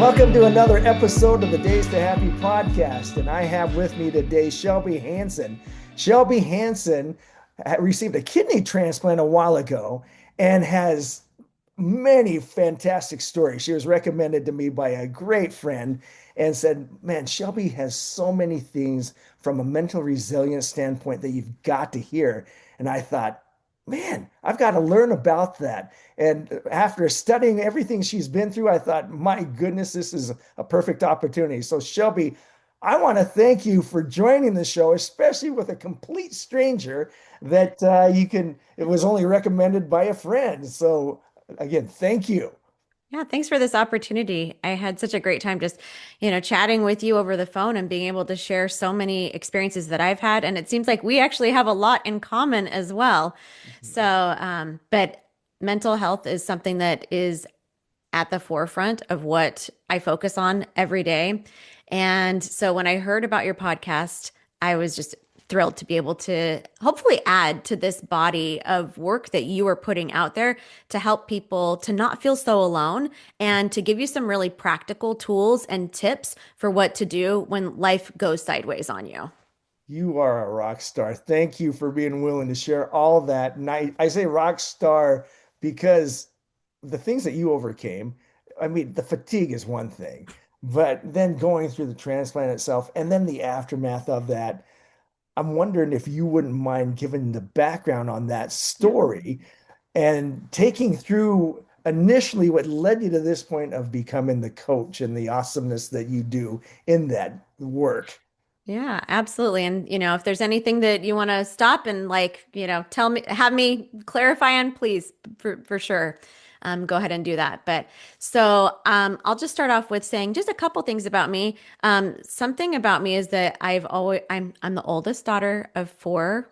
Welcome to another episode of the Days to Happy podcast. And I have with me today Shelby Hansen. Shelby Hansen received a kidney transplant a while ago and has many fantastic stories. She was recommended to me by a great friend and said, man, Shelby has so many things from a mental resilience standpoint that you've got to hear. And I thought, man, I've got to learn about that. And after studying everything she's been through, I thought, my goodness, this is a perfect opportunity. So, Shelby, I want to thank you for joining the show, especially with a complete stranger that it was only recommended by a friend. So, again, thank you. Yeah, thanks for this opportunity. I had such a great time just, chatting with you over the phone and being able to share so many experiences that I've had. And it seems like we actually have a lot in common as well. But mental health is something that is at the forefront of what I focus on every day. And so when I heard about your podcast, I was just thrilled to be able to hopefully add to this body of work that you are putting out there to help people to not feel so alone and to give you some really practical tools and tips for what to do when life goes sideways on you. You are a rock star. Thank you for being willing to share all that. And I say rock star because the things that you overcame, I mean, the fatigue is one thing, but then going through the transplant itself and then the aftermath of that, I'm wondering if you wouldn't mind giving the background on that Yeah. story and taking through initially what led you to this point of becoming the coach and the awesomeness that you do in that work. Yeah, absolutely. And, if there's anything that you want to stop and tell me, have me clarify on, please, for sure. Go ahead and do that. I'll just start off with saying just a couple things about me. Something about me is that I'm the oldest daughter of four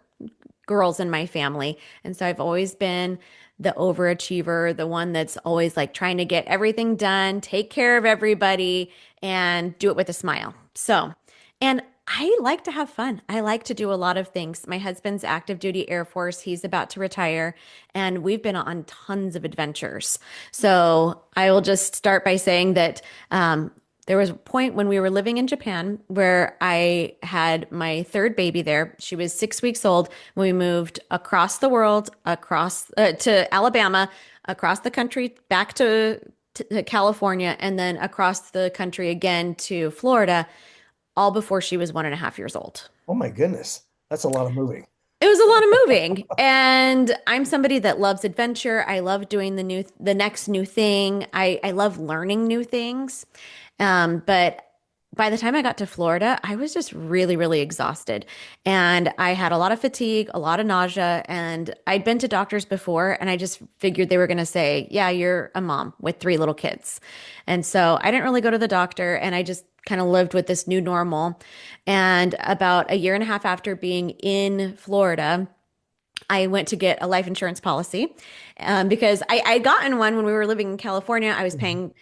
girls in my family. And so I've always been the overachiever, the one that's always like trying to get everything done, take care of everybody, and do it with a smile. And I like to have fun. I like to do a lot of things. My husband's active duty Air Force. He's about to retire, and we've been on tons of adventures. So I will just start by saying that there was a point when we were living in Japan where I had my third baby there. She was 6 weeks old when we moved across the world, across to Alabama, across the country, back to California, and then across the country again to Florida, all before she was 1.5 years old. Oh my goodness. That's a lot of moving. It was a lot of moving. And I'm somebody that loves adventure. I love doing the next new thing. I love learning new things. But by the time I got to Florida, I was just really, really exhausted. And I had a lot of fatigue, a lot of nausea, and I'd been to doctors before, and I just figured they were going to say, yeah, you're a mom with three little kids. And so I didn't really go to the doctor, and I just kind of lived with this new normal. And about a year and a half after being in Florida, I went to get a life insurance policy because I'd gotten one when we were living in California. I was Mhm. paying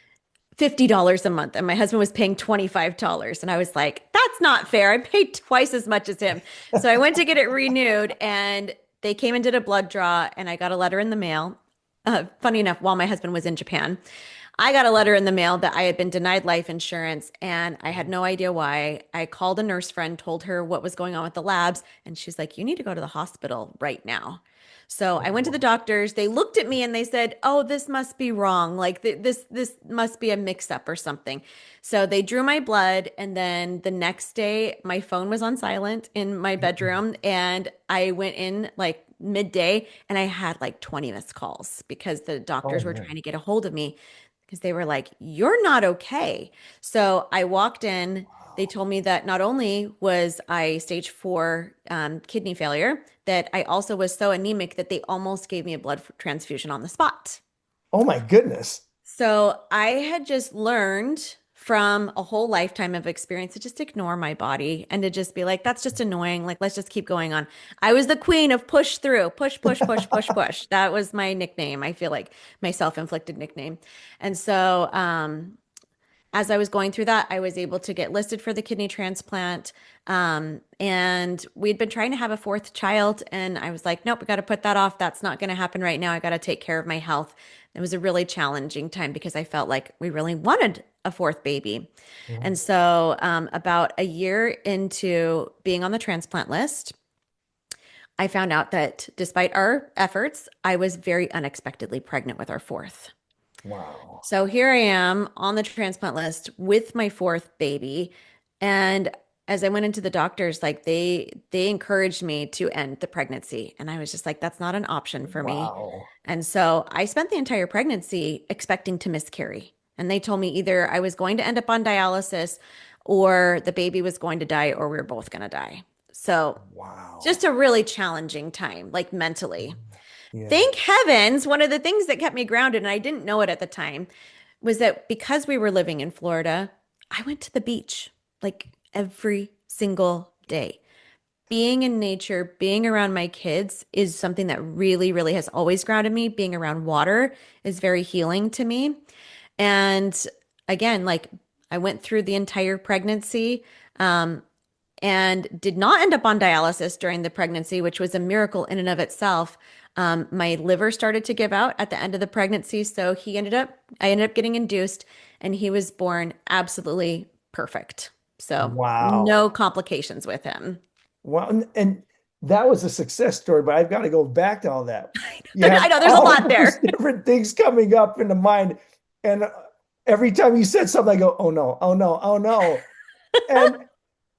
$50 a month and my husband was paying $25. And I was like, that's not fair. I paid twice as much as him. So I went to get it renewed and they came and did a blood draw and I got a letter in the mail. Funny enough, while my husband was in Japan, I got a letter in the mail that I had been denied life insurance and I had no idea why. I called a nurse friend, told her what was going on with the labs, and she's like, you need to go to the hospital right now. So I went to the Oh, doctors. They looked at me and they said, "Oh, this must be wrong. Like this must be a mix up or something." So they drew my blood and then the next day my phone was on silent in my bedroom and I went in like midday and I had like 20 missed calls because the oh doctors were trying man. to get a hold of me because they were like, "You're not okay." So I walked in. They told me that not only was I stage four kidney failure, that I also was so anemic that they almost gave me a blood transfusion on the spot. Oh my goodness. So I had just learned from a whole lifetime of experience to just ignore my body and to just be like, that's just annoying. Like, let's just keep going on. I was the queen of push through, push, push, push, push, push. That was my nickname. I feel like my self-inflicted nickname. And so as I was going through that, I was able to get listed for the kidney transplant. And we'd been trying to have a fourth child, and I was like, nope, we got to put that off. That's not going to happen right now. I got to take care of my health. It was a really challenging time because I felt like we really wanted a fourth baby. Yeah. And so, about a year into being on the transplant list, I found out that despite our efforts, I was very unexpectedly pregnant with our fourth. Wow. So here I am on the transplant list with my fourth baby. And as I went into the doctors, like they encouraged me to end the pregnancy. And I was just like, that's not an option for me. Wow. And so I spent the entire pregnancy expecting to miscarry. And they told me either I was going to end up on dialysis or the baby was going to die or we were both going to die. So just Wow. a really challenging time, like mentally. Yeah. Thank heavens, one of the things that kept me grounded, and I didn't know it at the time, was that because we were living in Florida, I went to the beach like every single day. Being in nature, being around my kids is something that really, really has always grounded me. Being around water is very healing to me. And again, like I went through the entire pregnancy. And did not end up on dialysis during the pregnancy, which was a miracle in and of itself. My liver started to give out at the end of the pregnancy, so I ended up getting induced, and he was born absolutely perfect. So no Wow. complications with him. Wow. And that was a success story, but I've got to go back to all that. You I have know there's a all lot those there. different things coming up in the mind. And every time you said something, I go, oh no, oh no, oh no. And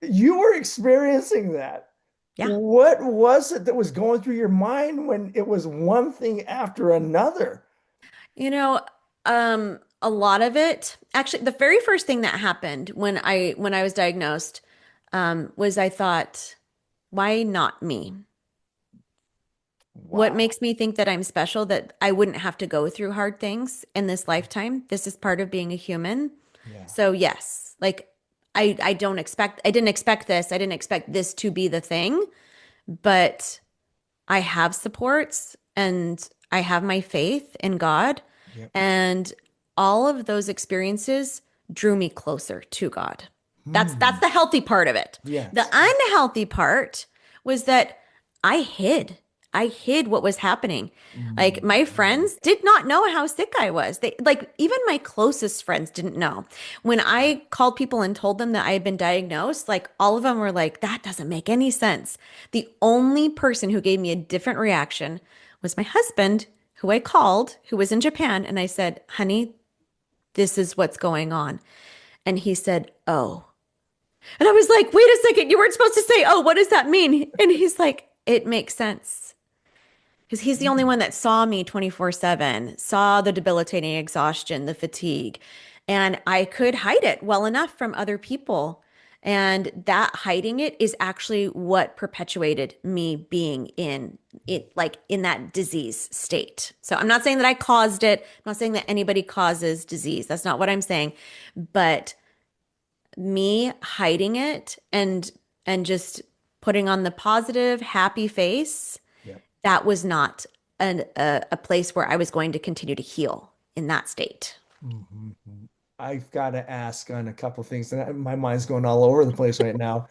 you were experiencing that. Yeah. What was it that was going through your mind when it was one thing after another? You know, a lot of it, actually, the very first thing that happened when I was diagnosed, was I thought, why not me? What Wow. makes me think that I'm special, that I wouldn't have to go through hard things in this lifetime? This is part of being a human. Yeah. So yes, like I didn't expect this. I didn't expect this to be the thing, but I have supports and I have my faith in God, Yep. and all of those experiences drew me closer to God. That's Hmm. the healthy part of it. The Yes. unhealthy part was that I hid. I hid what was happening. Like my Mhm. friends did not know how sick I was. They like even my closest friends didn't know. When I called people and told them that I had been diagnosed, like all of them were like, that doesn't make any sense. The only person who gave me a different reaction was my husband, who I called, who was in Japan, and I said, "Honey, this is what's going on." And he said, "Oh." And I was like, "Wait a second, you weren't supposed to say, 'oh,' what does that mean?" And he's like, "It makes sense." Because he's the only one that saw me 24/7, saw the debilitating exhaustion, the fatigue, and I could hide it well enough from other people. And that hiding it is actually what perpetuated me being in it, like in that disease state. So I'm not saying that I caused it. I'm not saying that anybody causes disease. That's not what I'm saying. But me hiding it and just putting on the positive, happy face, Yep. that was not a place where I was going to continue to heal in that state. Mhm. I've got to ask on a couple things, and my mind's going all over the place right now.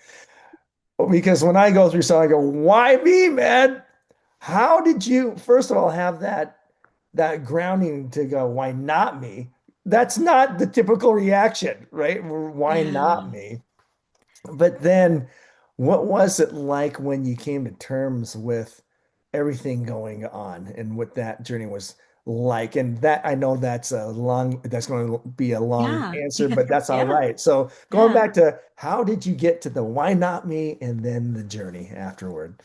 Because when I go through something, I go, "Why me, man? How did you, first of all, have that grounding to go, why not me?" That's not the typical reaction, right? Why not Yeah. me? But then, what was it like when you came to terms with everything going on and what that journey was like? And that I know that's going to be a long Yeah. answer, but that's all Yeah. right. So going Yeah. back to how did you get to the why not me and then the journey afterward?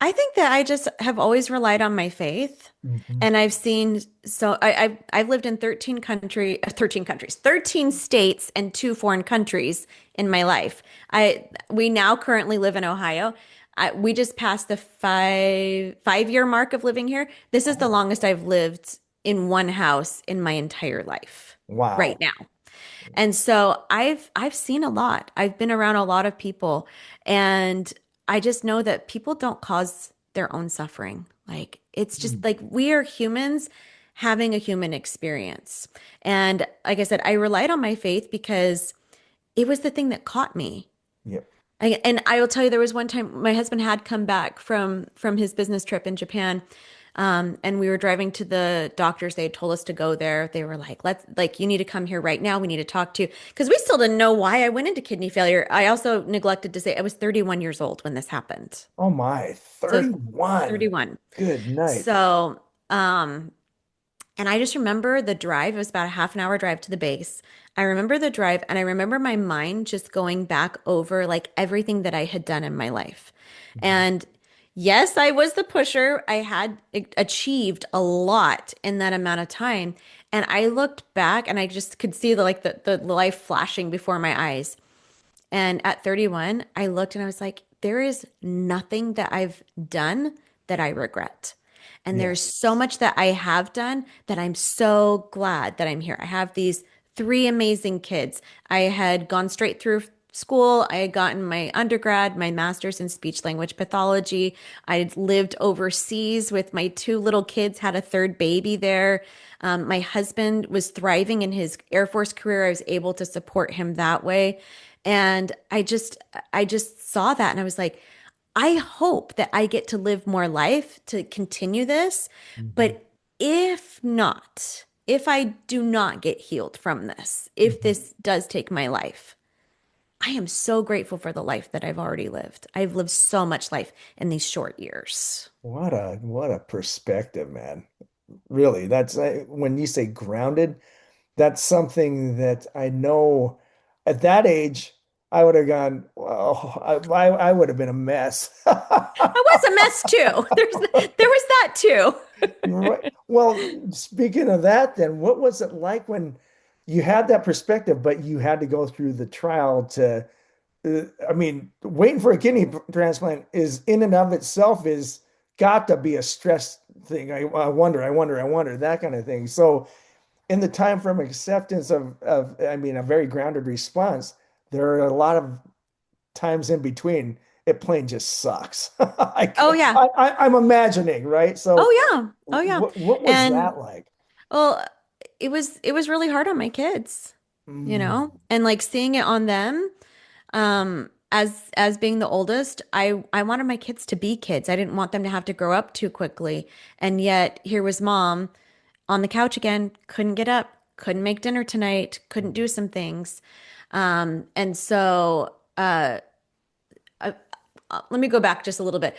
I think that I just have always relied on my faith. Mhm. And I've seen, so I've lived in 13 countries, 13 states and two foreign countries in my life. We now currently live in Ohio. We just passed the five-year mark of living here. This is the Oh, longest I've lived in one house in my entire life right wow. now. And so I've seen a lot. I've been around a lot of people, and I just know that people don't cause their own suffering. Like it's just Mm. like we are humans, having a human experience. And like I said, I relied on my faith because it was the thing that caught me. Yep. And I will tell you, there was one time my husband had come back from his business trip in Japan, and we were driving to the doctors. They had told us to go there. They were like, "Let's like you need to come here right now. We need to talk to you," because we still didn't know why I went into kidney failure. I also neglected to say I was 31 years old when this happened. Oh my, So 31. 31. Good night. So, and I just remember the drive. It was about a half an hour drive to the base. I remember the drive, and I remember my mind just going back over like everything that I had done in my life. Mhm. And yes, I was the pusher. I had achieved a lot in that amount of time. And I looked back and I just could see the life flashing before my eyes. And at 31, I looked and I was like, there is nothing that I've done that I regret. And there's Yes. so much that I have done that I'm so glad that I'm here. I have these three amazing kids. I had gone straight through school. I had gotten my undergrad, my master's in speech language pathology. I lived overseas with my two little kids, had a third baby there. My husband was thriving in his Air Force career. I was able to support him that way. And I just saw that and I was like, I hope that I get to live more life to continue this. Mhm. But if not, if I do not get healed from this, if Mhm. this does take my life, I am so grateful for the life that I've already lived. I've lived so much life in these short years. What a perspective, man. Really, that's when you say grounded, that's something that I know at that age I would have gone, well, I would have been a mess. I was a mess too. There was that too. Right. Well, speaking of that, then what was it like when you had that perspective, but you had to go through the trial to, I mean, waiting for a kidney transplant is in and of itself is got to be a stress thing. I wonder, that kind of thing. So in the time from acceptance I mean, a very grounded response, there are a lot of times in between it plain just sucks. Oh yeah. I'm imagining, right? So Oh yeah. Oh yeah. what was And that like? well, it was really hard on my kids, Mm, and like seeing it on them. As being the oldest, I wanted my kids to be kids. I didn't want them to have to grow up too quickly. And yet here was mom on the couch again, couldn't get up, couldn't make dinner tonight, couldn't do some things. And so uh, let me go back just a little bit.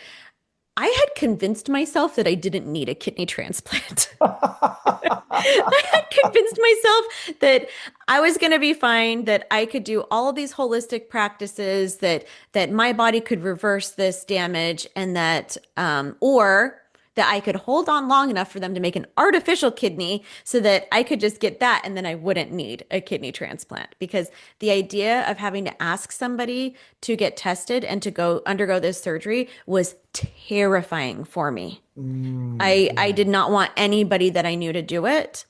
I had convinced myself that I didn't need a kidney transplant. I had convinced myself that I was going to be fine, that I could do all of these holistic practices, that my body could reverse this damage, and that or that I could hold on long enough for them to make an artificial kidney so that I could just get that and then I wouldn't need a kidney transplant. Because the idea of having to ask somebody to get tested and to go undergo this surgery was terrifying for me. I yeah. did not want anybody that I knew to do it.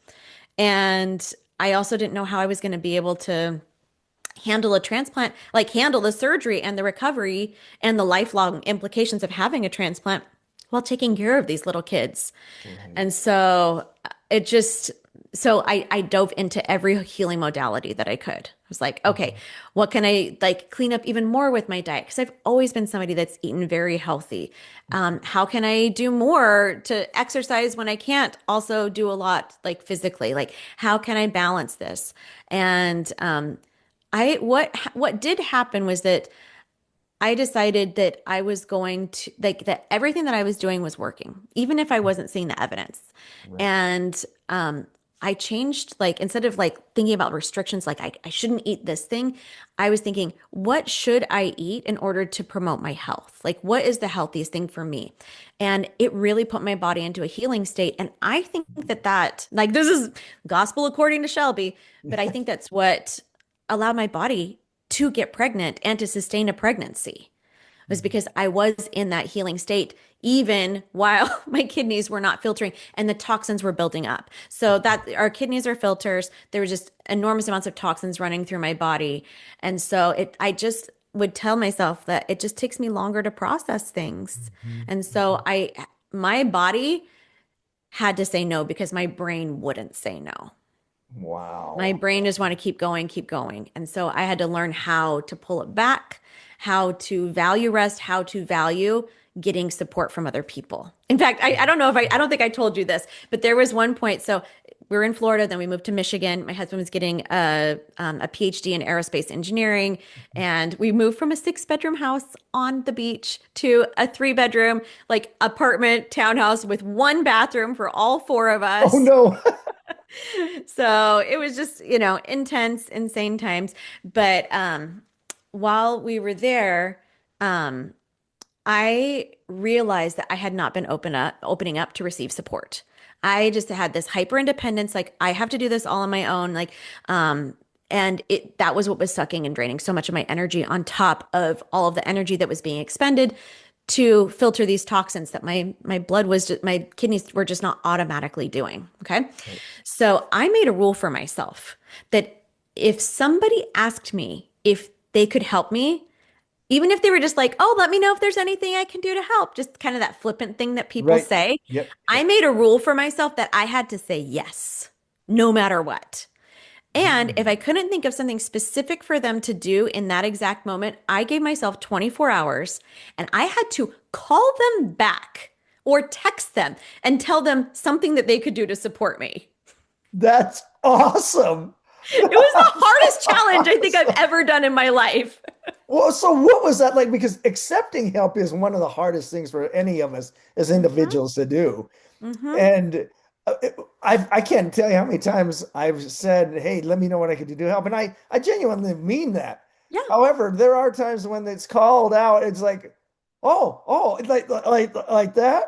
And I also didn't know how I was going to be able to handle a transplant, like handle the surgery and the recovery and the lifelong implications of having a transplant while taking care of these little kids. Right. And so it just, so I dove into every healing modality that I could. I was like, okay, Mhm. what can I like clean up even more with my diet? Because I've always been somebody that's eaten very healthy. How can I do more to exercise when I can't also do a lot like physically? Like, how can I balance this? And what did happen was that I decided that I was going to like that everything that I was doing was working, even if I wasn't seeing the evidence. Right. And I changed, like, instead of like thinking about restrictions, like I shouldn't eat this thing, I was thinking, what should I eat in order to promote my health? Like, what is the healthiest thing for me? And it really put my body into a healing state. And I think like, this is gospel according to Shelby, but I think that's what allowed my body to get pregnant and to sustain a pregnancy was because I was in that healing state even while my kidneys were not filtering and the toxins were building up. So that our kidneys are filters, there were just enormous amounts of toxins running through my body. And so I just would tell myself that it just takes me longer to process things. Mhm. And so Mhm. my body had to say no because my brain wouldn't say no. My Wow. brain just want to keep going, keep going. And so I had to learn how to pull it back, how to value rest, how to value getting support from other people. In fact, I don't know if I don't think I told you this, but there was one point. So we were in Florida, then we moved to Michigan. My husband was getting a PhD in aerospace engineering, and we moved from a six-bedroom house on the beach to a three-bedroom, like apartment townhouse with one bathroom for all four of Oh us. no. So it was just, intense, insane times. But while we were there, um, I realized that I had not been opening up to receive support. I just had this hyper independence, like I have to do this all on my own, um, and it that was what was sucking and draining so much of my energy on top of all of the energy that was being expended to filter these toxins that my blood was just, my kidneys were just not automatically doing. Okay. So I made a rule for myself that if somebody asked me if they could help me, even if they were just like, oh, let me know if there's anything I can do to help, just kind of that flippant thing that people Right. say, Yep. I Yep. made a rule for myself that I had to say yes, no matter what. And if Mm. I couldn't think of something specific for them to do in that exact moment, I gave myself 24 hours and I had to call them back or text them and tell them something that they could do to support me. That's awesome. It was the That's hardest challenge I think I've awesome. ever done in my life. Well, so what was that like? Because accepting help is one of the hardest things for any of us as Hmm. individuals to do. Hmm. And I can't tell you how many times I've said, "Hey, let me know what I can do to help," and I genuinely mean that. Yeah. However, there are times when it's called out. It's like, oh, like that.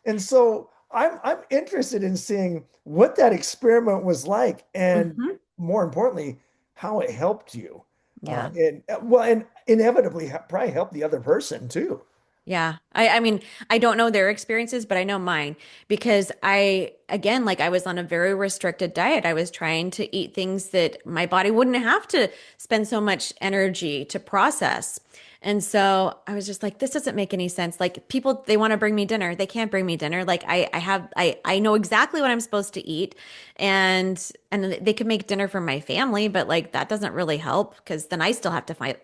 And so I'm interested in seeing what that experiment was like, and Hmm. more importantly, how it helped you. Yeah. And inevitably probably help the other person too. Yeah. I mean, I don't know their experiences, but I know mine because again, like I was on a very restricted diet. I was trying to eat things that my body wouldn't have to spend so much energy to process. And so I was just like, this doesn't make any sense. Like people, they want to bring me dinner. They can't bring me dinner. Like I know exactly what I'm supposed to eat and they could make dinner for my family, but like that doesn't really help because then I still have to make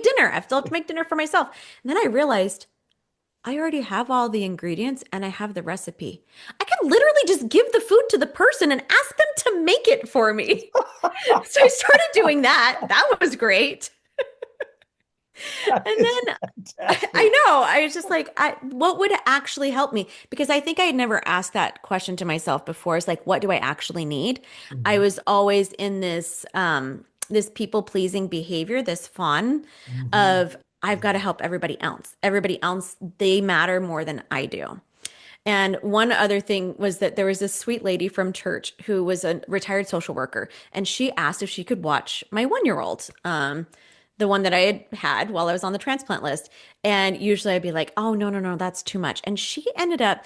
dinner. I still have to make dinner for myself. And then I realized I already have all the ingredients and I have the recipe. I can literally just give the food to the person and ask them to make it for me. So I started doing that. That was great. That And is then I fantastic. know, I was just like, what would actually help me? Because I think I had never asked that question to myself before. It's like, what do I actually need? I Mhm. was always in this people pleasing behavior, this fawn Mhm. of I've got to help everybody else. Everybody else, they matter more than I do. And one other thing was that there was this sweet lady from church who was a retired social worker, and she asked if she could watch my 1-year-old, the one that I had while I was on the transplant list. And usually I'd be like, oh, no, no, no, that's too much. And she ended up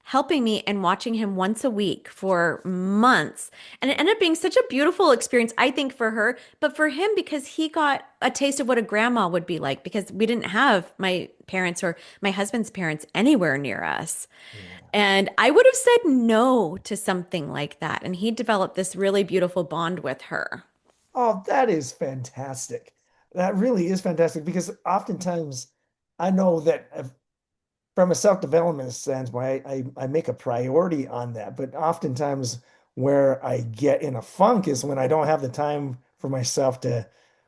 helping me and watching him once a week for months. And it ended up being such a beautiful experience, I think, for her, but for him, because he got a taste of what a grandma would be like, because we didn't have my parents or my husband's parents anywhere near us. Yeah. And I would have said no to something like that. And he developed this really beautiful bond with her. Oh, that is fantastic. That really is fantastic because oftentimes I know that from a self-development standpoint, I make a priority on that. But oftentimes where I get in a funk is when I don't have the time for myself to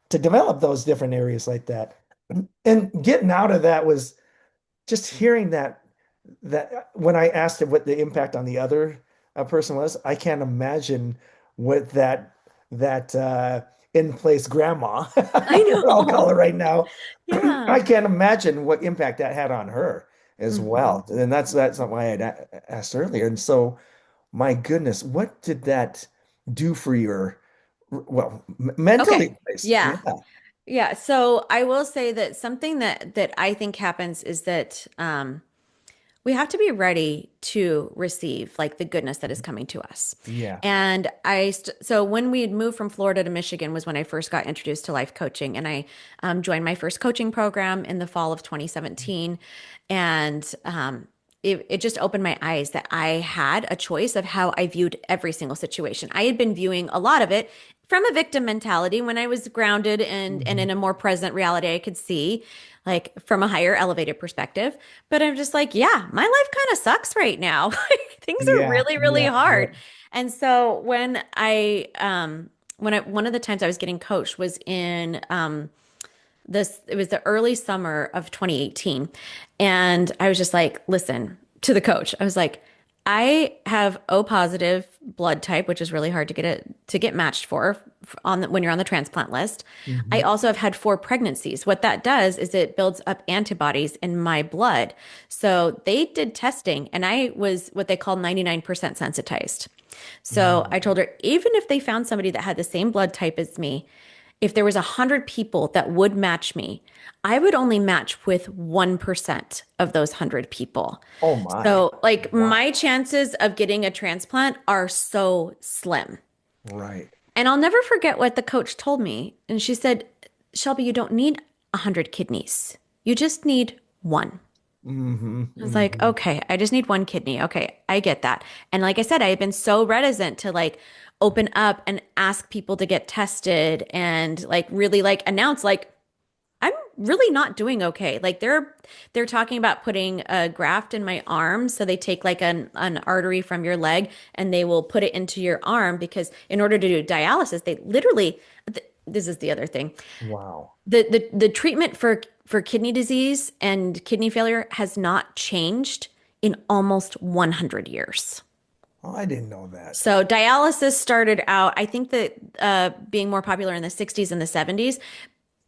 develop those different areas like that. And getting out of that was just hearing that when I asked it what the impact on the other person was, I can't imagine what that in place grandma, I what I'll call her know. right now, Yeah. I can't imagine what impact that had on her as Hmm. well. And that's why I asked earlier. And so, my goodness, what did that do for your, well, mentally, Okay. at least? Yeah. Yeah. Yeah. So I will say that something that I think happens is that we have to be ready to receive like the goodness that is coming to us. Yeah. And so when we had moved from Florida to Michigan was when I first got introduced to life coaching, and I joined my first coaching program in the fall of 2017. And it just opened my eyes that I had a choice of how I viewed every single situation. I had been viewing a lot of it from a victim mentality when I was grounded and Mhm. in a more present reality I could see like from a higher elevated perspective. But I'm just like, yeah, my life kind of sucks right now. Like things are Yeah, really, really yeah, yeah. hard. And so when I one of the times I was getting coached was in this it was the early summer of 2018, and I was just like, listen to the coach. I was like, I have O positive blood type, which is really hard to get matched for when you're on the transplant list. I Mhm. also have had 4 pregnancies. What that does is it builds up antibodies in my blood. So they did testing and I was what they call 99% sensitized. So I Mm. told her, even if they found somebody that had the same blood type as me, if there was 100 people that would match me, I would only match with 1% of those 100 people. Oh my. So, like, Wow. my chances of getting a transplant are so slim. Right. And I'll never forget what the coach told me. And she said, Shelby, you don't need 100 kidneys. You just need one. Hmm. I was like, Hmm. okay, I just need 1 kidney. Okay, I get that. And like I said, I had been so reticent to like open up and ask people to get tested and like really like announce like I'm really not doing okay. Like they're talking about putting a graft in my arm. So they take like an artery from your leg and they will put it into your arm because in order to do dialysis, they literally this is the other thing. Wow. The treatment for kidney disease and kidney failure has not changed in almost 100 years. Oh, I didn't know that. So dialysis started out, I think that being more popular in the 60s and the 70s,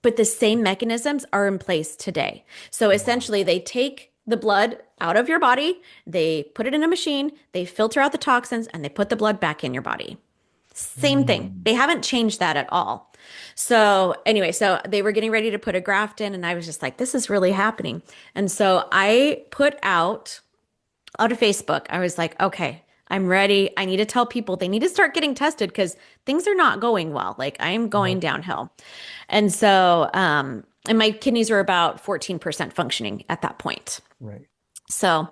but the same mechanisms are in place today. So Wow. essentially, they take the blood out of your body, they put it in a machine, they filter out the toxins, and they put the blood back in your body. Same thing. Mm. They haven't changed that at all. So, anyway, so they were getting ready to put a graft in, and I was just like, this is really happening. And so I put out of Facebook, I was like, okay, I'm ready. I need to tell people they need to start getting tested because things are not going well. Like I'm going Right. downhill. And so, and my kidneys were about 14% functioning at that point. Right. So,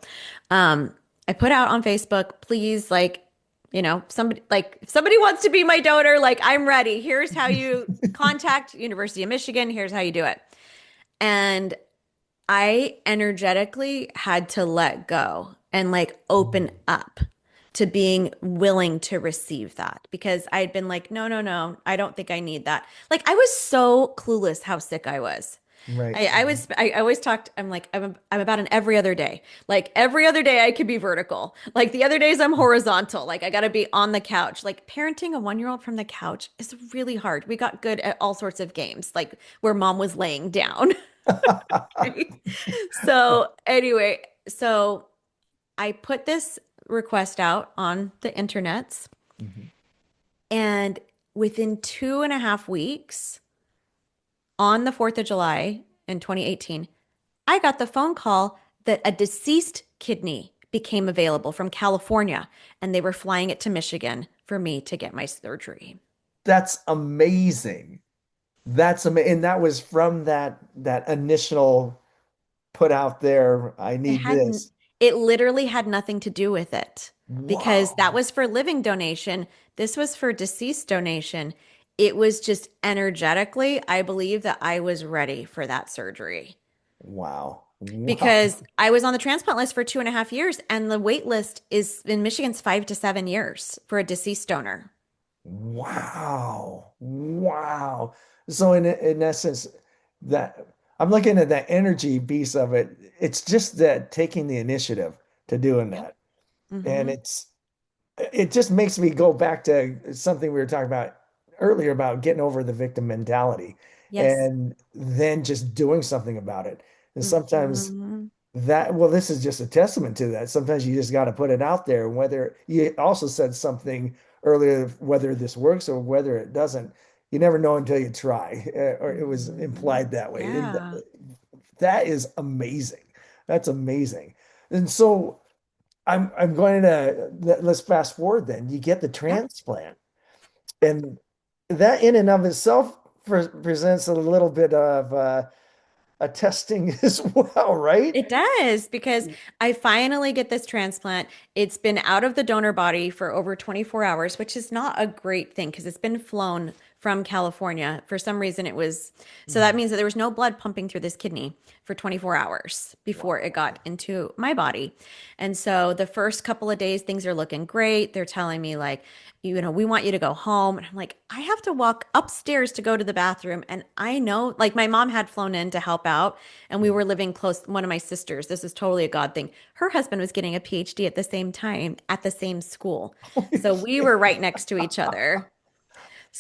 I put out on Facebook, please, like, somebody like if somebody wants to be my donor, like I'm ready. Here's how you contact University of Michigan. Here's how you do it. And I energetically had to let go and like open Mm. up to being willing to receive that because I had been like, no, no, no, I don't think I need that. Like I was so clueless how sick I was. Right. I always talked, I'm like, I'm about an every other day. Like every other day I could be vertical. Like the other days I'm horizontal. Like I got to be on the couch. Like parenting a 1-year-old from the couch is really hard. We got good at all sorts of games, like where mom was laying down. Right? So anyway, so I put this request out on the internets, Mhm. and within 2.5 weeks, on the 4th of July in 2018, I got the phone call that a deceased kidney became available from California, and they were flying it to Michigan for me to get my surgery. That's amazing. That's amazing. And that was from that initial put out there, I It need hadn't, this. it literally had nothing to do with it because that Wow. was for living donation. This was for deceased donation. It was just energetically, I believe that I was ready for that surgery Wow. Wow. because I was on the transplant list for 2.5 years, and the wait list is in Michigan's 5 to 7 years for a deceased donor. Wow. Wow. So in essence, that I'm looking at that energy piece of it. It's just that taking the initiative to doing Yep. that. And Hmm. it just makes me go back to something we were talking about earlier about getting over the victim mentality Yes. and then just doing something about it. And sometimes Hmm. well, this is just a testament to that. Sometimes you just got to put it out there. Whether you also said something earlier, whether this works or whether it doesn't, you never know until you try, or it was Hmm. implied that way. And Yeah. that is amazing. That's amazing. And so I'm going to let's fast forward then. You get the Yep. transplant, and that in and of itself presents a little bit of a testing as well, right? It does because I finally get this transplant. It's been out of the donor body for over 24 hours, which is not a great thing because it's been flown from California. For some reason, it was, so that Mhm. means that there was no blood pumping through this kidney for 24 hours before it Wow. got into my body. And so the first couple of days, things are looking great. They're telling me, like, we want you to go home. And I'm like, I have to walk upstairs to go to the bathroom. And I know, like, my mom had flown in to help out, and we were living close. One of my sisters, this is totally a God thing. Her husband was getting a PhD at the same time at the same school. So we were right next to each other.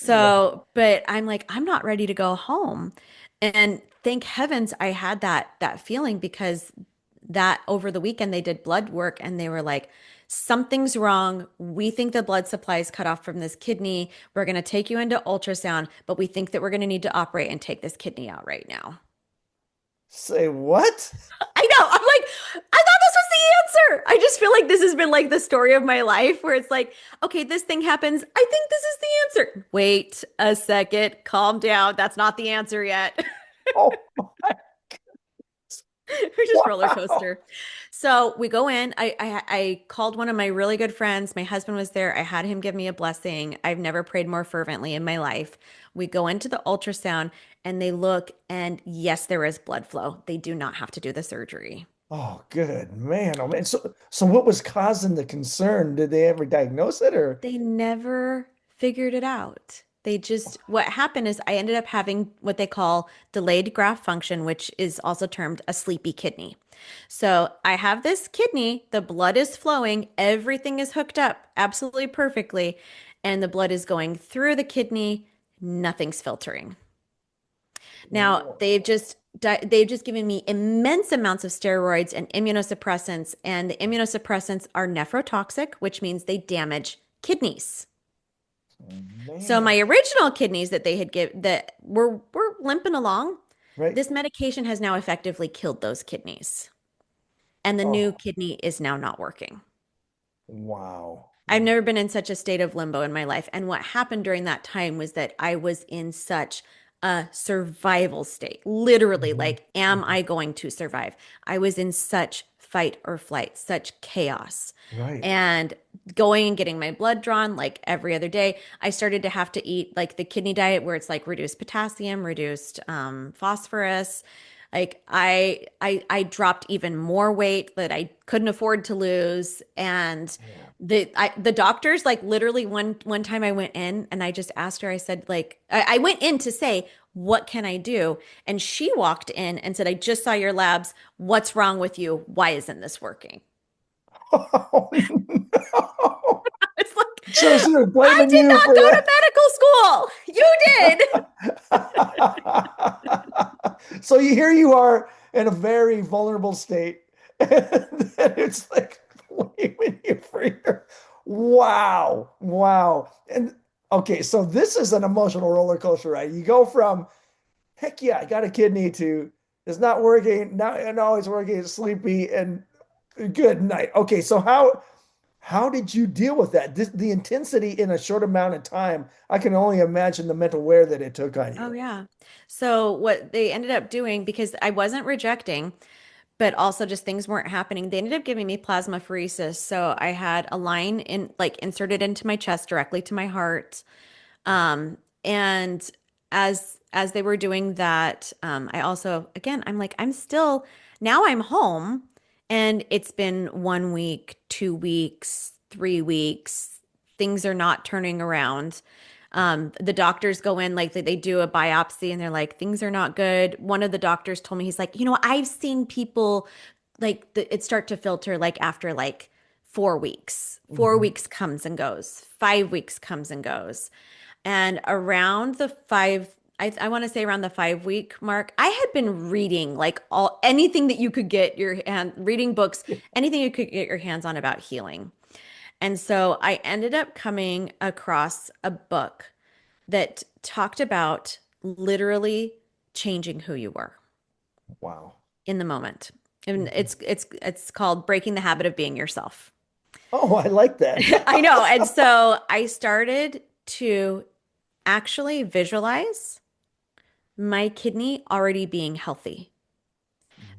Wow. So, but I'm like, I'm not ready to go home. And thank heavens I had that feeling because that over the weekend they did blood work and they were like, something's wrong. We think the blood supply is cut off from this kidney. We're going to take you into ultrasound, but we think that we're going to need to operate and take this kidney out right now. Say what? I know. I'm like, I thought this was the answer. I just feel like this has been like the story of my life where it's like, okay, this thing happens. I think this is the answer. Wait a second. Calm down. That's not the answer yet. Oh, We're just roller wow. coaster. So we go in. I called one of my really good friends. My husband was there. I had him give me a blessing. I've never prayed more fervently in my life. We go into the ultrasound and they look, and yes, there is blood flow. They do not have to do the surgery. Oh, good man. Oh, man. So what was causing the concern? Did they ever diagnose it or? They never figured it out. They just, what happened is I ended up having what they call delayed graft function, which is also termed a sleepy kidney. So I have this kidney, the blood is flowing, everything is hooked up absolutely perfectly, and the blood is going through the kidney, nothing's filtering. Now, they've just given me immense amounts of steroids and immunosuppressants, and the immunosuppressants are nephrotoxic, which means they damage kidneys. So Man, my original kidneys that they had give that were limping along, right? this medication has now effectively killed those kidneys. And the new Oh, kidney is now not working. wow. I've never been in such a state of limbo in my life. And what happened during that time was that I was in such a survival state. Literally, Mhm. like, am Mhm. I going to survive? I was in such fight or flight, such chaos. Right. And going and getting my blood drawn like every other day, I started to have to eat like the kidney diet where it's like reduced potassium, reduced phosphorus. Like I dropped even more weight that I couldn't afford to lose. And Yeah. the doctors, like, literally one time I went in and I just asked her, I said, like, I went in to say, what can I do? And she walked in and said, I just saw your labs. What's wrong with you? Why isn't this working? Oh, no. It's like, So she was I blaming did you not for go to that. medical school. You did. So here you are in a very vulnerable state. And then it's like blaming you for your wow, wow. And okay, so this is an emotional roller coaster ride. You go from heck yeah, I got a kidney to it's not working, now and always working, it's sleepy and good night. Okay, so how did you deal with that? The intensity in a short amount of time, I can only imagine the mental wear that it took on Oh, you. yeah. So what they ended up doing, because I wasn't rejecting, but also just things weren't happening, they ended up giving me plasmapheresis. So I had a line in, like, inserted into my chest directly to my heart. And as they were doing that, I also, again, I'm like, I'm still, now I'm home and it's been 1 week, 2 weeks, 3 weeks. Things are not turning around. The doctors go in, like, they do a biopsy and they're like, things are not good. One of the doctors told me, he's like, I've seen people like it start to filter like after like 4 weeks. Four Mhm. weeks comes and goes. 5 weeks comes and goes. And around the five, I want to say around the 5 week mark, I had been reading like all anything that you could get your hand, reading books, anything you could get your hands on about healing. And so I ended up coming across a book that talked about literally changing who you were Wow. in the moment. And Mhm. it's called Breaking the Habit of Being Yourself. Oh, I like that. I know. And so I started to actually visualize my kidney already being healthy.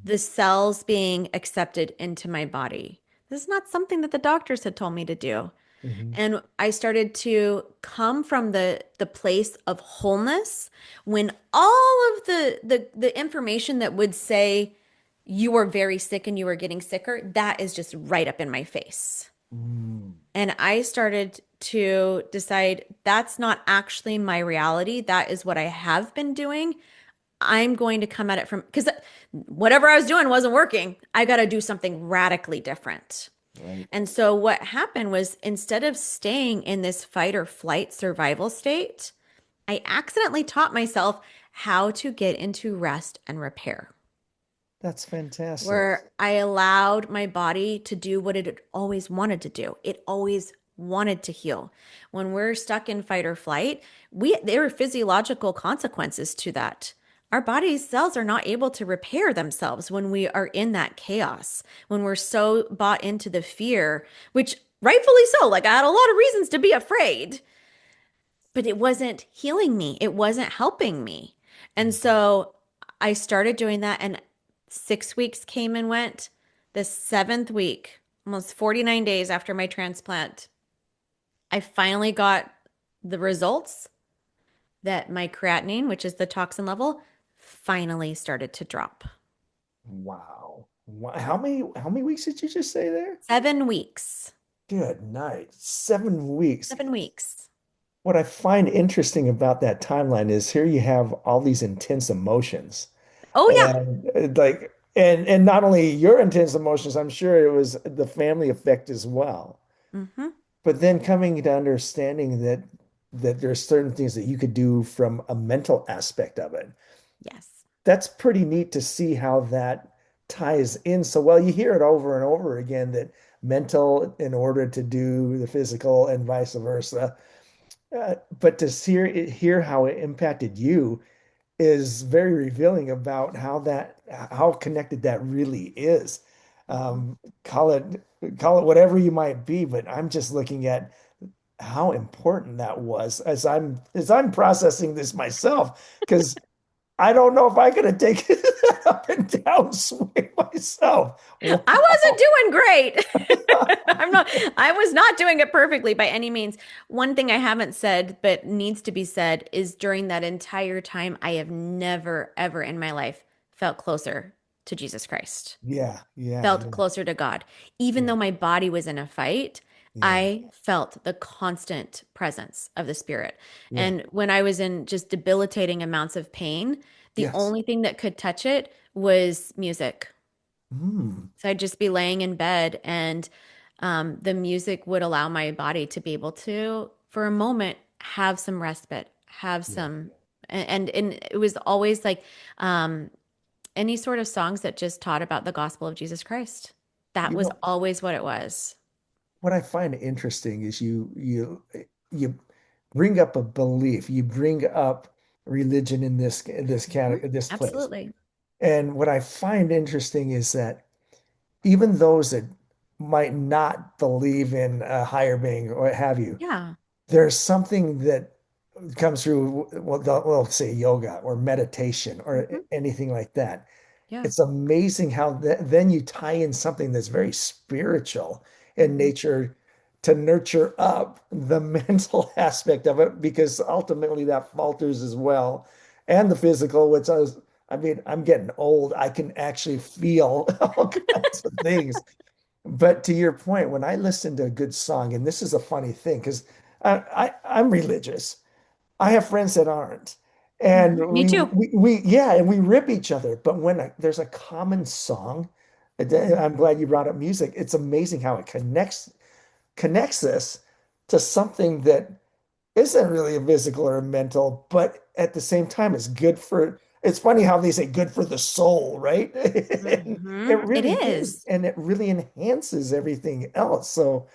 the cells being accepted into my body. This is not something that the doctors had told me to do. Hmm. And I started to come from the place of wholeness when all of the information that would say you were very sick and you were getting sicker, that is just right up in my face. Mm. And I started to decide that's not actually my reality. That is what I have been doing. I'm going to come at it from because whatever I was doing wasn't working. I got to do something radically different. Right. And so what happened was instead of staying in this fight or flight survival state, I accidentally taught myself how to get into rest and repair, That's fantastic. where I allowed my body to do what it had always wanted to do. It always wanted to heal. When we're stuck in fight or flight, there are physiological consequences to that. Our body's cells are not able to repair themselves when we are in that chaos, when we're so bought into the fear, which rightfully so, like I had a lot of reasons to be afraid, but it wasn't healing me. It wasn't helping me. And Mhm. so I started doing that, and 6 weeks came and went. The seventh week, almost 49 days after my transplant, I finally got the results that my creatinine, which is the toxin level, finally started to drop. Wow. How many weeks did you just say there? 7 weeks. Good night. 7 weeks. 7 weeks. What I find interesting about that timeline is here you have all these intense emotions. Oh, yeah. And and not only your intense emotions, I'm sure it was the family effect as well. Hmm. But then coming to understanding that there's certain things that you could do from a mental aspect of it. Yes. That's pretty neat to see how that ties in so well. You hear it over and over again that mental in order to do the physical and vice versa. But to hear how it impacted you is very revealing about how connected that really is. Mhm. Um, call it call it whatever you might be, but I'm just looking at how important that was as I'm processing this myself because I don't know if I could have taken that up and down swing myself. I wasn't Wow. doing great. I was not doing it perfectly by any means. One thing I haven't said, but needs to be said, is during that entire time, I have never, ever in my life felt closer to Jesus Christ, Yeah, yeah, felt yeah, closer to God. Even yeah, though my body was in a fight, yeah, I felt the constant presence of the Spirit. yeah. And when I was in just debilitating amounts of pain, the Yes. only thing that could touch it was music. Mm, So I'd just be laying in bed, and the music would allow my body to be able to, for a moment, have some respite, have yeah. some, and it was always like um, any sort of songs that just taught about the gospel of Jesus Christ. That You was know, always what it was. what I find interesting is you bring up a belief, you bring up religion in this Mhm. category, this place. Absolutely. And what I find interesting is that even those that might not believe in a higher being or what have you, Yeah. there's something that comes through, well, they'll say yoga or meditation or Hmm. anything like that. Yeah. It's amazing how then you tie in something that's very spiritual in Hmm. nature to nurture up the mental aspect of it, because ultimately that falters as well. And the physical, I mean, I'm getting old. I can actually feel all kinds of things. But to your point, when I listen to a good song, and this is a funny thing because I'm religious. I have friends that aren't. And Hmm. Me too. yeah, and we rip each other. But when there's a common song, I'm glad you brought up music. It's amazing how it connects us to something that isn't really a physical or a mental, but at the same time is good for, it's funny how they say good for the soul, right? And it It really is. is. And it really enhances everything else. So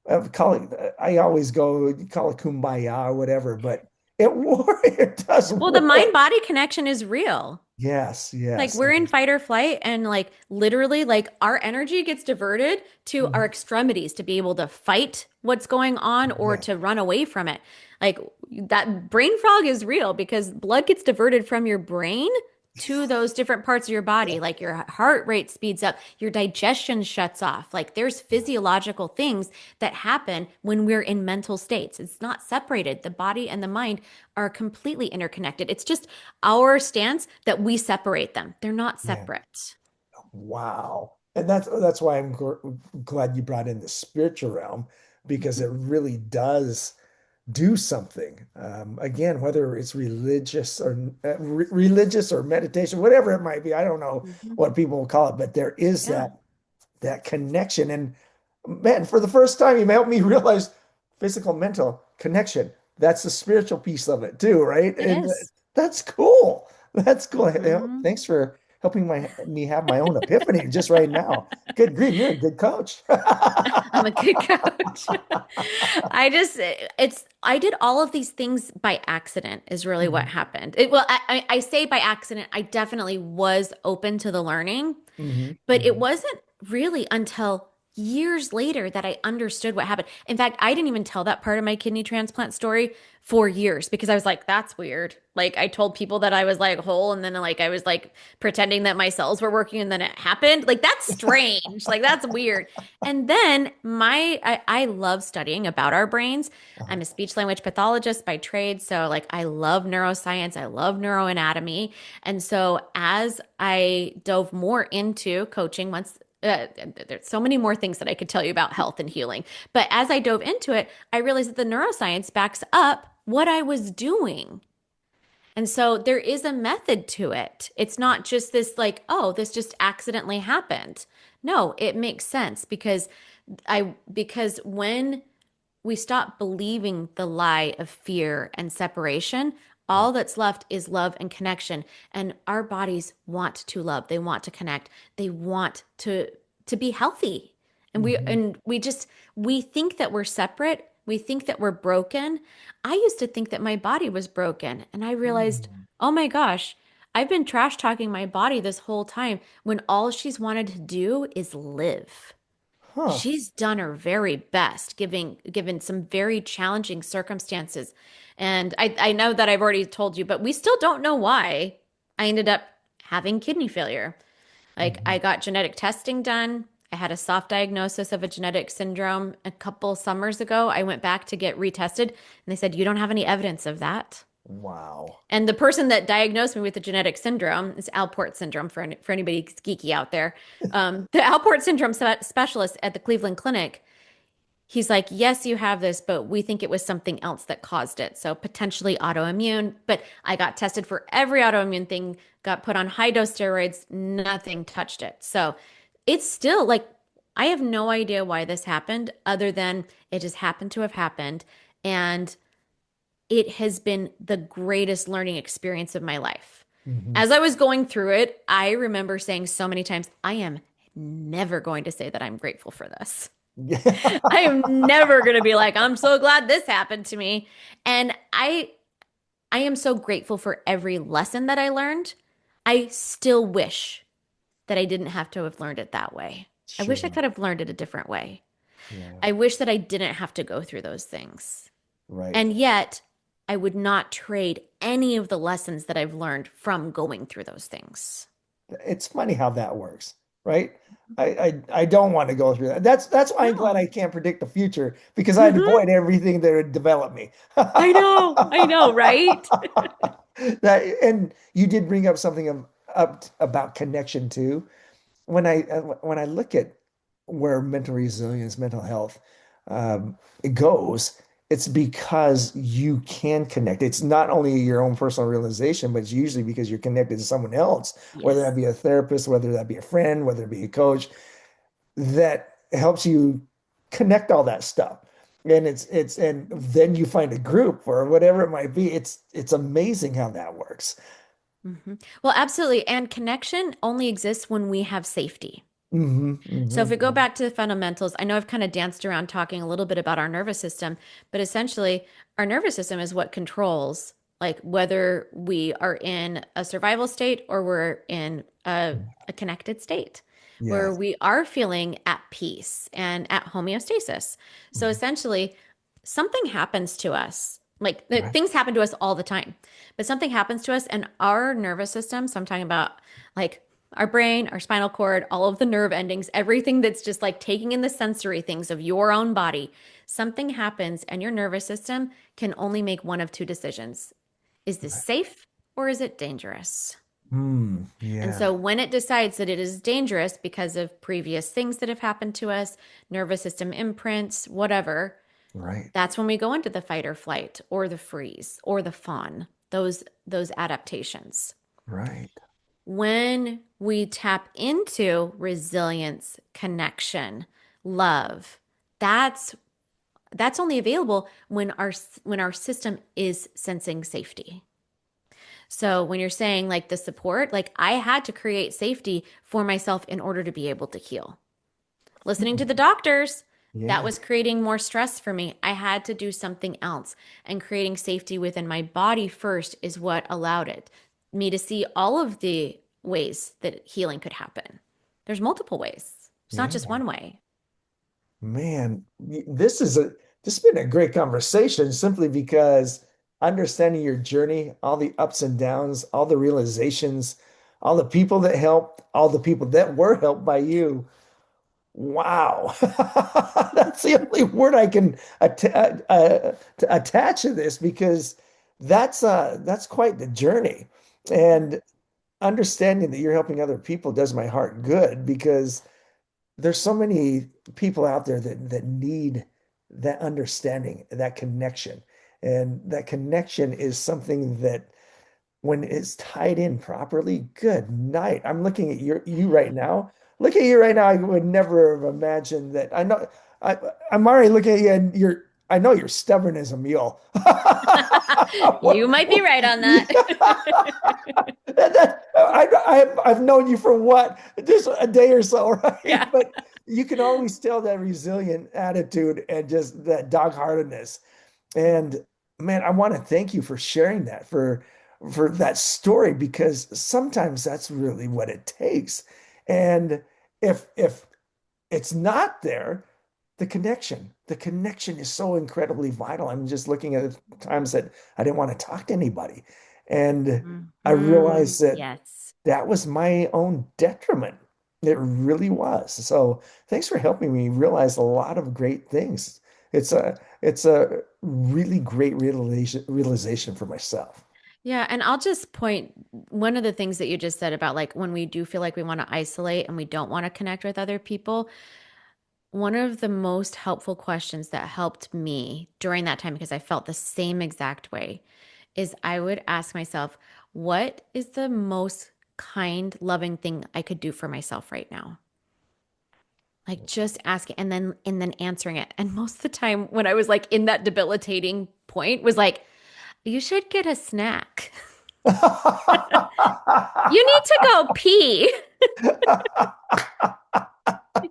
I always go call it kumbaya or whatever, but it does Well, the work. mind-body connection is real. Yes, Like yes. we're in fight or flight, and like literally like our energy gets diverted to our Mhm. extremities to be able to fight what's going on or Yeah. to run away from it. Like that brain fog is real because blood gets diverted from your brain to those different parts of your body. Like your heart rate speeds up, your digestion shuts off. Like there's physiological things that happen when we're in mental states. It's not separated. The body and the mind are completely interconnected. It's just our stance that we separate them. They're not Yeah. separate. Wow. And that's why I'm glad you brought in the spiritual realm because Mhm, it really does do something. Again, whether it's religious or meditation, whatever it might be, I don't know mhm. what people will call it, but there is Yeah, that connection. And man, for the first time, you helped me realize physical, mental connection. That's the spiritual piece of it too, right? it And is. that's cool. That's cool. Mhm. Thanks for helping me have my own epiphany just right now. Good grief, you're a good coach. I'm a good coach. I did all of these things by accident is really what Mhm, happened. I say by accident. I definitely was open to the learning, mhm, but it mhm. wasn't really until years later that I understood what happened. In fact, I didn't even tell that part of my kidney transplant story for years because I was like, that's weird. Like I told people that I was like whole and then like I was like pretending that my cells were working and then it happened. Like that's strange. Like that's weird. And then I love studying about our brains. Uh-huh. I'm a speech language pathologist by trade, so like I love neuroscience, I love neuroanatomy. And so as I dove more into coaching once there's so many more things that I could tell you about health and healing. But as I dove into it, I realized that the neuroscience backs up what I was doing. And so there is a method to it. It's not just this like, oh, this just accidentally happened. No, it makes sense because when we stop believing the lie of fear and separation, Yeah. all that's left is love and connection. And our bodies want to love. They want to connect. They want to be healthy. And we Mhm. and we just we think that we're separate. We think that we're broken. I used to think that my body was broken, and I realized, Mm. oh my gosh, I've been trash talking my body this whole time when all she's wanted to do is live. Huh. She's done her very best, given some very challenging circumstances. And I know that I've already told you, but we still don't know why I ended up having kidney failure. Like I Mhm. got genetic testing done. I had a soft diagnosis of a genetic syndrome a couple summers ago. I went back to get retested, and they said, you don't have any evidence of that. Wow. And the person that diagnosed me with the genetic syndrome is Alport syndrome for anybody geeky out there. The Alport syndrome specialist at the Cleveland Clinic, he's like, yes, you have this, but we think it was something else that caused it. So potentially autoimmune. But I got tested for every autoimmune thing, got put on high dose steroids, nothing touched it. So it's still like, I have no idea why this happened other than it just happened to have happened. And it has been the greatest learning experience of my life. Mhm. As I was going through it, I remember saying so many times, I am never going to say that I'm grateful for this. I am never going to be like, I'm so glad this happened to me. And I am so grateful for every lesson that I learned. I still wish that I didn't have to have learned it that way. I wish I Sure. could have learned it a different way. Yeah. I wish that I didn't have to go through those things. Right. And yet, I would not trade any of the lessons that I've learned from going through those things. It's funny how that works, right? I don't want to go through that. That's why I'm glad I No. can't predict the future because I'd Hmm. avoid everything that would develop me. I know, right? That and you did bring up something up about connection too. When I look at where mental resilience, mental health it goes, it's because you can connect. It's not only your own personal realization, but it's usually because you're connected to someone else, whether that Yes. be a therapist, whether that be a friend, whether it be a coach, that helps you connect all that stuff. And and then you find a group or whatever it might be. It's amazing how that works. Hmm. Well, absolutely. And connection only exists when we have safety. Hmm, So if we go hmm. back to the fundamentals, I know I've kind of danced around talking a little bit about our nervous system, but essentially, our nervous system is what controls like whether we are in a survival state or we're in a connected state where Yes. we are feeling at peace and at homeostasis. So essentially, something happens to us. Like Right. things happen to us all the time, but something happens to us and our nervous system. So I'm talking about like our brain, our spinal cord, all of the nerve endings, everything that's just like taking in the sensory things of your own body. Something happens and your nervous system can only make one of two decisions. Is this Right. safe or is it dangerous? And Yeah. so when it decides that it is dangerous because of previous things that have happened to us, nervous system imprints, whatever, Right. that's when we go into the fight or flight or the freeze or the fawn, those adaptations. Right. When we tap into resilience, connection, love, that's that's only available when our system is sensing safety. So when you're saying like the support, like I had to create safety for myself in order to be able to heal. Listening to the doctors, that Yeah. was creating more stress for me. I had to do something else. And creating safety within my body first is what allowed me to see all of the ways that healing could happen. There's multiple ways. It's not just Yeah. one way. Man, this has been a great conversation simply because understanding your journey, all the ups and downs, all the realizations, all the people that helped, all the people that were helped by you. Wow. That's the only word I can to attach to this because that's quite the journey. And understanding that you're helping other people does my heart good because there's so many people out there that need that understanding, that connection. And that connection is something that when it's tied in properly, good night. I'm looking at you right now. Look at you right now. I would never have imagined that. I I'm already looking at you and I know you're stubborn as a mule. You might be right on that. I've known you for what, just a day or so, right? Yeah. But you can always tell that resilient attitude and just that dog-heartedness. And man, I want to thank you for sharing that, for that story, because sometimes that's really what it takes. And if it's not there, the connection is so incredibly vital. I'm just looking at the times that I didn't want to talk to anybody. And I Mhm. realized that Yes. that was my own detriment. It really was. So thanks for helping me realize a lot of great things. It's a really great realization for myself. Yeah, and I'll just point one of the things that you just said about like when we do feel like we want to isolate and we don't want to connect with other people, one of the most helpful questions that helped me during that time, because I felt the same exact way, is I would ask myself, what is the most kind, loving thing I could do for myself right now? Like just asking and then answering it. And most of the time when I was like in that debilitating point was like, you should get a snack. You need to go pee.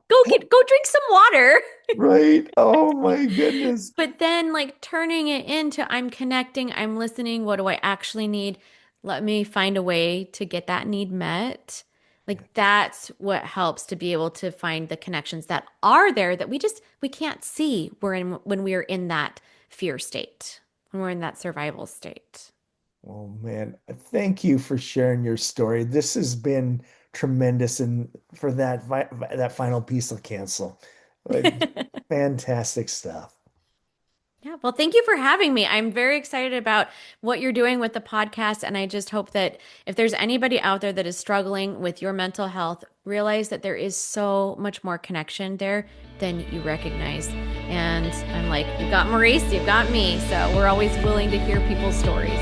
Go drink some water. Right. Oh my goodness. But then like turning it into I'm connecting, I'm listening, what do I actually need? Let me find a way to get that need met. Like that's what helps to be able to find the connections that are there that we can't see when we are in that fear state, when we're in that survival state. Oh man, thank you for sharing your story. This has been tremendous, and for that final piece of cancel. Uh, Fantastic stuff. Yeah, well, thank you for having me. I'm very excited about what you're doing with the podcast. And I just hope that if there's anybody out there that is struggling with your mental health, realize that there is so much more connection there than you recognize. And I'm like, you've got Maurice, you've got me. So we're always willing to hear people's stories.